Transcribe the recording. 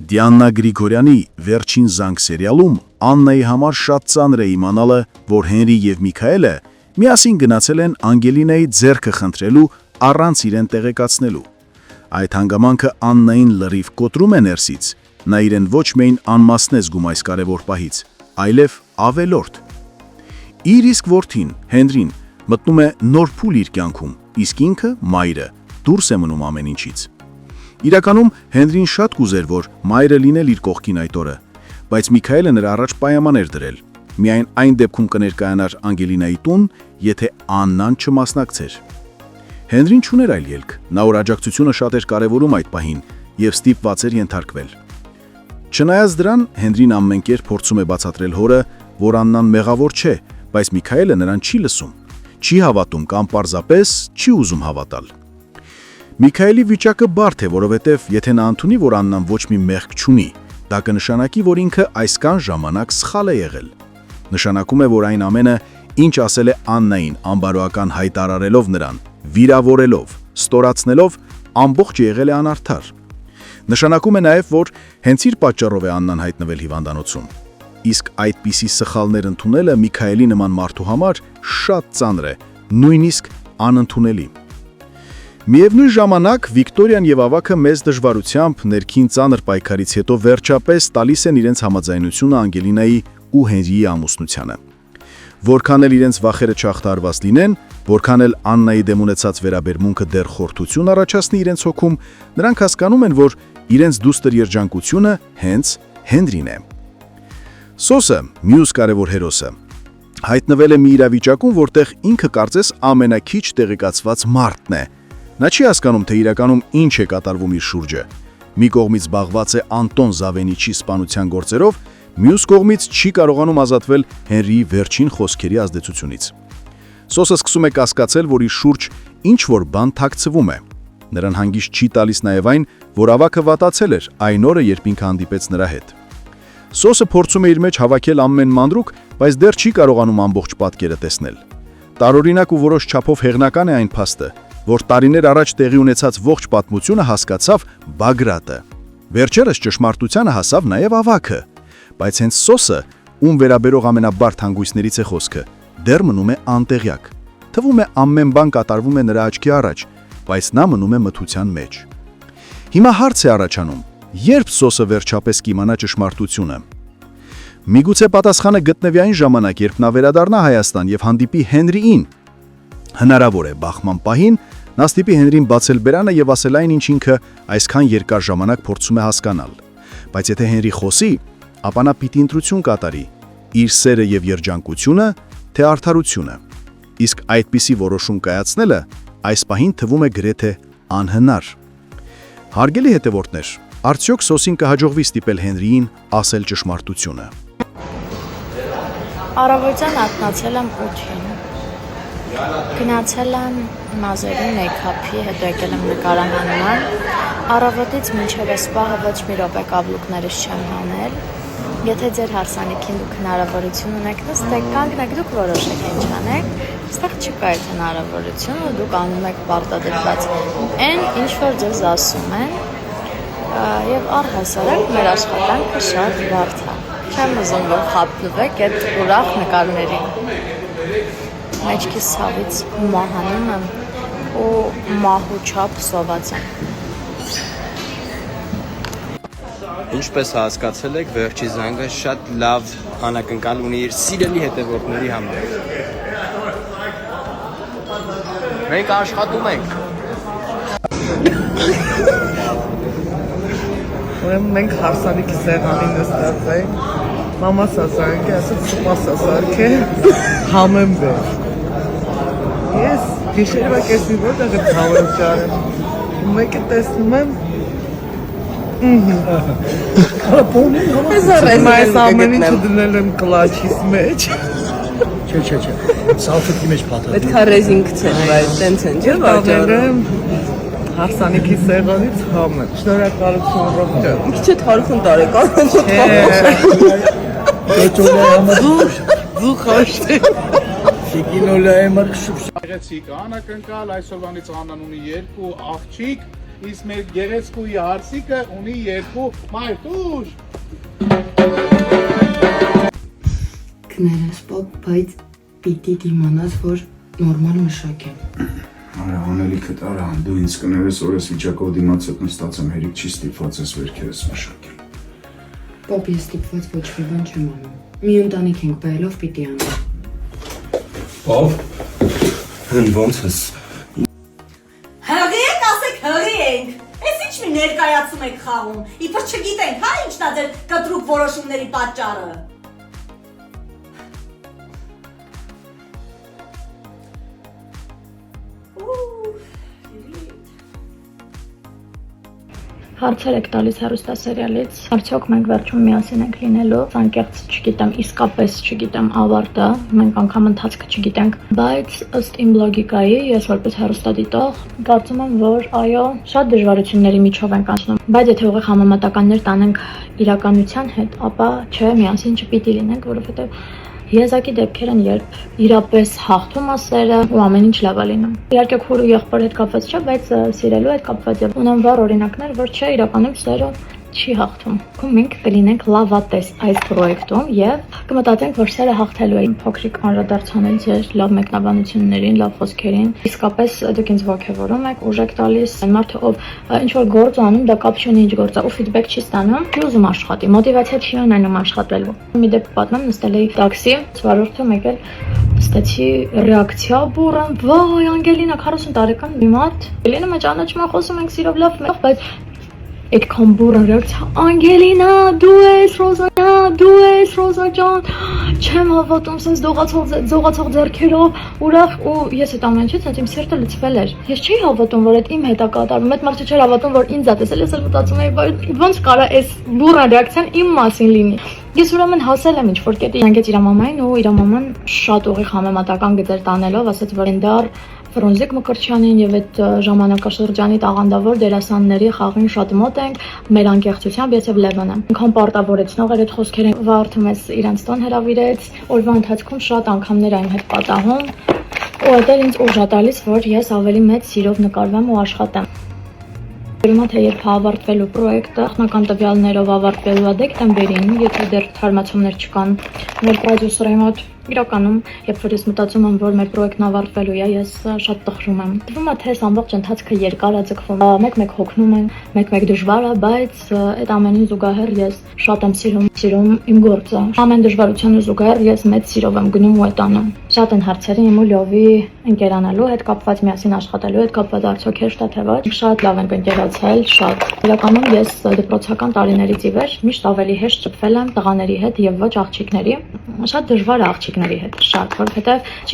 Դիանա Գրիգորյանի վերջին զանգ սերիալում Աննայի համար շատ ծանր է իմանալը, որ Հենրի և Միքայելը միասին գնացել են Անգելինայի ձեռքը խնդրելու առանց իրեն տեղեկացնելու։ Այդ հանգամանքը Աննային լրիվ կոտրում է ներսից, նա իրեն ոչ միայն անմասն է զգում այս կարևոր պահից, այլև ավելորդ։ Իր իսկ որդին, Հենրին, մտնում է նոր փուլ իր կյանքում, իսկ ինքը, մայրը, դուրս է մնում ամեն ինչից։ Իրականում Հենրին շատ կուզեր, որ մայրը լինել իր կողքին այդ օրը, բայց Միքայելը նրա առաջ պայման էր դրել։ Միայն այն դեպքում կներկայանար Անգելինայի տուն, եթե Աննան չմասնակցեր։ Հենրին չուներ այլ ելք, նա որ աջակցությունը շատ էր կարևորում այդ պահին և ստիպված էր ենթարկվել։ Չնայած դրան, Հենրին ամեն կերպ փորձում է բացատրել հորը, որ Աննան մեղավոր չէ, բայց Միքայելը նրան չի լսում, չի հավատում կամ պարզապես չի ուզում հավատալ։ Միքայելի վիճակը բարդ է, որովհետև եթե նա ընդունի, որ Աննան ոչ մի մեղք չունի, դա կնշանակի, որ ինքը այսքան ժամանակ սխալ է եղել։ Նշանակում է, որ այն ամենը, ինչ ասել է Աննային, անբարոական հայտարարելով նրան, վիրավորելով, ստորացնելով, ամբողջ եղել է անարդար։ Նշանակում է նաև, որ հենց իր պատճառով է Աննան հայտնվել հիվանդանոցում։ Իսկ այդպիսի սխալներ ընդունելը Միքայելի նման մարդու համար շատ ծանր է, նույնիսկ անընդունելի։ Միևնույն ժամանակ Վիկտորիան և ավագը մեծ դժվարությամբ ներքին ծանր պայքարից հետո վերջապես տալիս են իրենց համաձայնությունը Անգելինայի ու Հենրիի ամուսնությանը։ Որքան էլ իրենց վախերը չախտարված լինեն, որքան էլ Աննայի դեմ ունեցած վերաբերմունքը դեռ խորթություն առաջացնի իրենց հոգում, նրանք հասկանում են, որ իրենց դուստր երջանկությունը հենց Հենրին է։ Սոսը, մյուս կարևոր հերոսը, հայտնվել է մի իրավիճակում, որտեղ ինքը կարծես ամենաքիչ տեղեկացված մարդն է։ Նա չի հասկանում, թե իրականում ինչ է կատարվում իր շուրջը։ Մի կողմից զբաղված է Անտոն Զավենիչի սպանության գործերով, մյուս կողմից չի կարողանում ազատվել Հենրիի վերջին խոսքերի ազդեցությունից։ Սոսը սկսում է կասկածել, որ իր շուրջ ինչ-որ բան թաքցվում է։ Նրան հանգիստ չի տալիս նաև այն, որ ավագը վատացել էր այն օրը, երբ ինքը հանդիպեց նրա հետ։ Սոսը փորձում է իր մեջ հավաքել ամեն մանրուք, բայց դեռ չի կարողանում ամբողջ պատկերը տեսնել։ Տարօրինակ ու որոշ չափով հեղնական է այն փաստը, որ տարիներ առաջ տեղի ունեցած ողջ պատմությունը հասկացավ Բագրատը։ Վերջերս ճշմարտությանը հասավ նաև ավագը, բայց հենց Սոսը, ում վերաբերող ամենաբարդ հանգույցներից է խոսքը, դեռ մնում է անտեղյակ։ Թվում է ամեն բան կատարվում է նրա աչքի առաջ, բայց նա մնում է մթության մեջ։ Հիմա հարց է առաջանում. երբ Սոսը վերջապես կիմանա ճշմարտությունը։ Միգուցե պատասխանը գտնվի այն ժամանակ, երբ նա վերադառնա Հայաստան և հանդիպի Հենրիին։ Հնարավոր է բախման պահին նա ստիպի Հենրին բացել բերանը և ասել այն, ինչ ինքը այսքան երկար ժամանակ փորձում է հասկանալ։ Բայց եթե Հենրի խոսի, ապա նա պիտի ընտրություն կատարի՝ իր սերը և երջանկությունը, թե արդարությունը։ Իսկ այդպիսի որոշում կայացնելը այս պահին թվում է գրեթե անհնար։ Հարգելի հետևորդներ, արդյոք Սոսին կհաջողվի ստիպել Հենրիին ասել ճշմարտությունը։ Առավոտյան արթնացել եմ 8-ին։ Գնացել եմ մազերի մեյքափի, հետո եկել եմ նկարահանման։ Առավոտից մինչև այս պահը ոչ մի րոպե կաբլուկներս չեմ հանել։ Եթե ձեր հարսանիքին դուք հնարավորություն ունեք նստեք, կանգնեք, դուք որոշեք ինչ անեք։ Այստեղ չկա այդ հնարավորությունը, դուք անում եք պարտադրված այն, ինչ որ ձեզ ասում են, եւ առհասարակ մեր աշխատանքը շատ բարդ է։ Չեմ ուզում, որ խաբնվեք այդ ուրախ նկարներին։ Մեջքիս ցավից մահանում եմ ու մահու չափ սոված եմ։ Ինչպես հասկացել եք, վերջի զանգը շատ լավ անակնկալ ունի իր սիրելի հետևորդների համար։ Մենք աշխատում ենք։ Մենք հարսանիքի սեղանին նստած ենք, մամաս ասանք է, ասաց սպաս ասանք է, համեմ բեր։ Ես գիշերվա կեսնի որտեղ եմ համեմ ճարեմ, մեկը տեսնում եմ, այս ամեն ինչը դնել եմ կլաչիս մեջ։ Չէ, սալֆետի մեջ պատրաստել։ Պետք է ռեզինգ ցել, բայց տենց են, չէ՞ վաճառը։ Հարսանիքի սեղանից համեմ։ Շնորհակալություն Ռոբկա։ Մի քիչ թարքուն տարեկան։ Դու խոշտի։ Շիկինոլայի մրգ շուշ։ Եղեցիկ անակնկալ, այսօրվանից Աննան ունի 2 աղջիկ, իսկ մեր գեղեցկուի հարսիկը ունի 2 մայրտուշ։ Կներես պապ, բայց պիտի դիմանաս, որ նորմալ մշակ եմ։ Արա անելիքդ արա, դու ինձ կներես, որ ես վիճակով դիմաց հետ նստած եմ, հերիք չի ստիպված ես վերքերս մշակել։ Պապ, ես ստիպված ոչ մի բան չեմ անում։ Մի ընտանիք ենք բայելով պիտի անեմ։ Պապ, հեն ոնց ես։ Հղի եք, ասեք հղի ենք։ Ես ինչ մի ներկայացում եք խաղում, իբր չգիտենք, հա ինչն է ձեր կտրուկ որոշումների պատճառը։ Հարցեր եք տալիս հեռուստասերիալից, արդյոք մենք վերջում միասին ենք լինելու, անկեղծ չգիտեմ, իսկապես չգիտեմ ավարտը, մենք անգամ ընթացքը չգիտենք, բայց ըստ իմ լոգիկայի, ես որպես հեռուստադիտող, կարծում եմ, որ այո, շատ դժվարությունների միջով ենք անցնում, բայց եթե ուղիղ համեմատականներ տանենք իրականության հետ, ապա չէ, միասին չպիտի լինենք, որովհետև Եզակի դեպքեր են, երբ իրապես հաղթում է սերը ու ամեն ինչ լավ է լինում։ Իհարկե քուր ու եղբոր հետ կապված չէ, բայց սիրելու հետ կապված է։ Ունեմ վառ օրինակներ, որ չէ, իրականում սերը չի հաղթում։ Ու մենք կլինենք լավատես այս պրոյեկտում եւ կմտածենք, որ սերը հաղթելու է։ Փոքրիկ անդրադարձանել ձեր լավ մեկնաբանություններին, լավ խոսքերին։ Իսկապես դուք ինձ ողջևորում եք, ուժ եք տալիս։ Այն մարդը, ով ինչ որ գործ անում, դա կապ չունի ինչ գործ է, ու ֆիդբեք չի ստանում, չի ուզում աշխատի, մոտիվացիա չի ունենում աշխատելու։ Մի դեպք պատմեմ, նստել էի տաքսի, վարորդը եկել ստացի ռեակցիա բուրըն, վայ, Անգելինա 40 տարեկան մի մարդ։ Ելինը մեջ ճանաչում եմ, խոսում ենք սիրով լավ, բայց այդքան բուրըն ռեակցիա, Անգելինա, դու ես Ռոզա ջան, չեմ հավատում, sense դողացող ձեռքերով, ուրախ ու ես այդ ամեն ինչից իմ սիրտը լցվել էր։ Ես չի հավատում, որ այդ իմ հետ է կատարվում, այդ մարդը չէր հավատում, որ ինձ է տեսել, ես էլ մտածում էի, ոնց կարա այս բուրըն ռեակցիան իմ մասին լինի։ Ես ուրեմն հասել եմ ինչ-որ կետի, հանգեց իր մամային ու իր մաման շատ ուղիղ համեմատական գծեր տանելով, ասաց, որ ընդար Ֆրունզիկ Մկրտչյանին եւ այդ ժամանակաշրջանի տաղանդավոր դերասանների խաղին շատ մոտ ենք, մեր անկեղծությամբ ես եւ Լևոնը։ Ինքան պարտավորեցնող էր այդ խոսքերը, վարդում ես իրանց տուն հրավիրեց, օրվա ընթացքում շատ անգամներ այն հետ պատահում, ու դա ինձ ուժ է տալիս, որ ես ավելի մեծ սիրով նկարվեմ ու աշխատեմ։ Ուրեմն թե երբ ավարտվելու պրոյեկտը, նախնական տվյալներով ավարտվելու է դեկտեմբերին, եթե դեռ թարմացումներ չկան, մեր պրոդյուսերի մոտ իրականում, երբ որ ես մտածում եմ, որ մեր պրոյեկտն ավարտվելու է, ես շատ տխրում եմ։ Թվում է, թե այս ամբողջ ընթացքը երկար է ձգվում, մեկ-մեկ հոգնում են, մեկ-մեկ դժվար է, բայց այդ ամենին զուգահեռ ես շատ եմ սիրում իմ գործը։ Ամեն դժվարությանը զուգահեռ ես մեծ սիրով եմ գնում ու այդ անում։ Շատ են հարցերը իմ ու Լովի ընկերանալու հետ կապված, միասին աշխատելու հետ կապված, արդյոք հեշտ է թե ոչ։ Շատ լավ ենք ընկերացել, շատ։ Իրականում ես դպրոցական տարիներից ի վեր միշտ ավելի հեշտ շփվել եմ տղաների հետ եւ ոչ աղջիկների։ Շատ դժվար է աղջիկների հետ, շատ, որովհետեւ